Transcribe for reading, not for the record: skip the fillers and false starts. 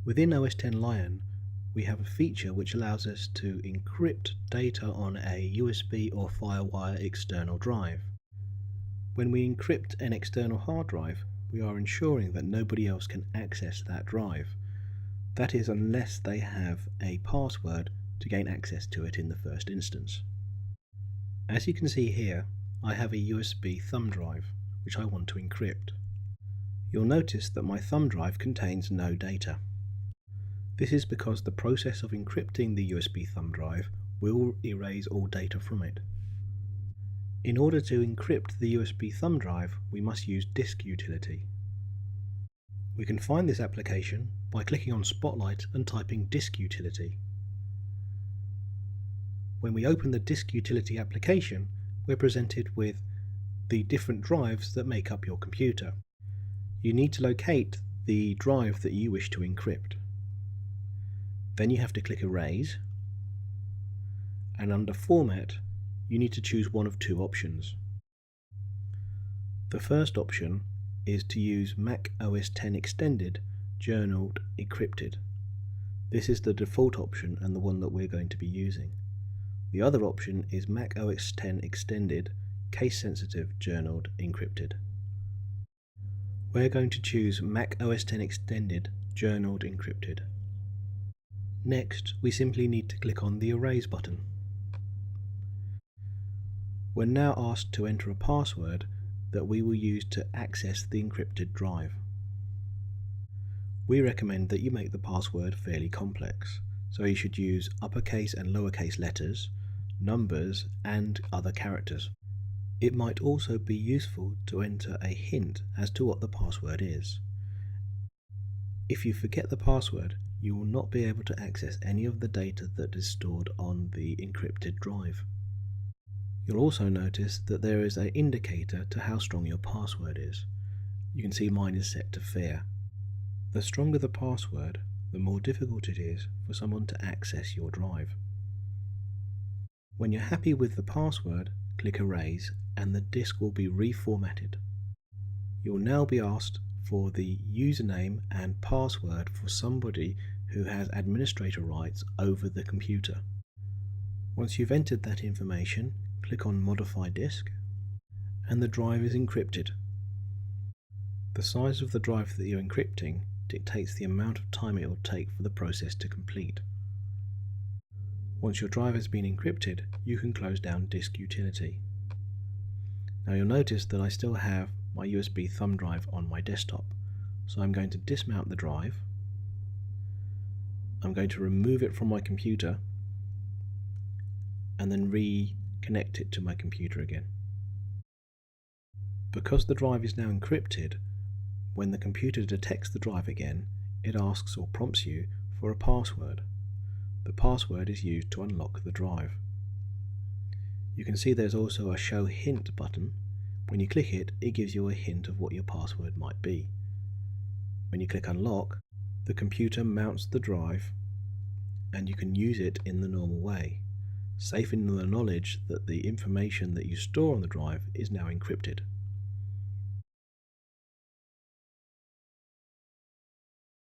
Within OS X Lion, we have a feature which allows us to encrypt data on a USB or FireWire external drive. When we encrypt an external hard drive, we are ensuring that nobody else can access that drive. That is, unless they have a password to gain access to it in the first instance. As you can see here, I have a USB thumb drive which I want to encrypt. You'll notice that my thumb drive contains no data. This is because the process of encrypting the USB thumb drive will erase all data from it. In order to encrypt the USB thumb drive, we must use Disk Utility. We can find this application by clicking on Spotlight and typing Disk Utility. When we open the Disk Utility application, we're presented with the different drives that make up your computer. You need to locate the drive that you wish to encrypt. Then you have to click Erase, and under Format you need to choose one of two options. The first option is to use Mac OS X Extended Journaled Encrypted. This is the default option and the one that we're going to be using. The other option is Mac OS X Extended Case Sensitive Journaled Encrypted. We're going to choose Mac OS X Extended Journaled Encrypted. Next, we simply need to click on the Erase button. We're now asked to enter a password that we will use to access the encrypted drive. We recommend that you make the password fairly complex, so you should use uppercase and lowercase letters, numbers, and other characters. It might also be useful to enter a hint as to what the password is. If you forget the password, you will not be able to access any of the data that is stored on the encrypted drive. You'll also notice that there is an indicator to how strong your password is. You can see mine is set to Fair. The stronger the password, the more difficult it is for someone to access your drive. When you're happy with the password, click Erase and the disk will be reformatted. You will now be asked for the username and password for somebody who has administrator rights over the computer. Once you've entered that information, click on Modify Disk and the drive is encrypted. The size of the drive that you're encrypting dictates the amount of time it will take for the process to complete. Once your drive has been encrypted, you can close down Disk Utility. Now you'll notice that I still have my USB thumb drive on my desktop, so I'm going to dismount the drive. I'm going to remove it from my computer and then reconnect it to my computer again. Because the drive is now encrypted, when the computer detects the drive again, it asks or prompts you for a password. The password is used to unlock the drive. You can see there's also a Show Hint button. When you click it, it gives you a hint of what your password might be. When you click Unlock, the computer mounts the drive and you can use it in the normal way, safe in the knowledge that the information that you store on the drive is now encrypted.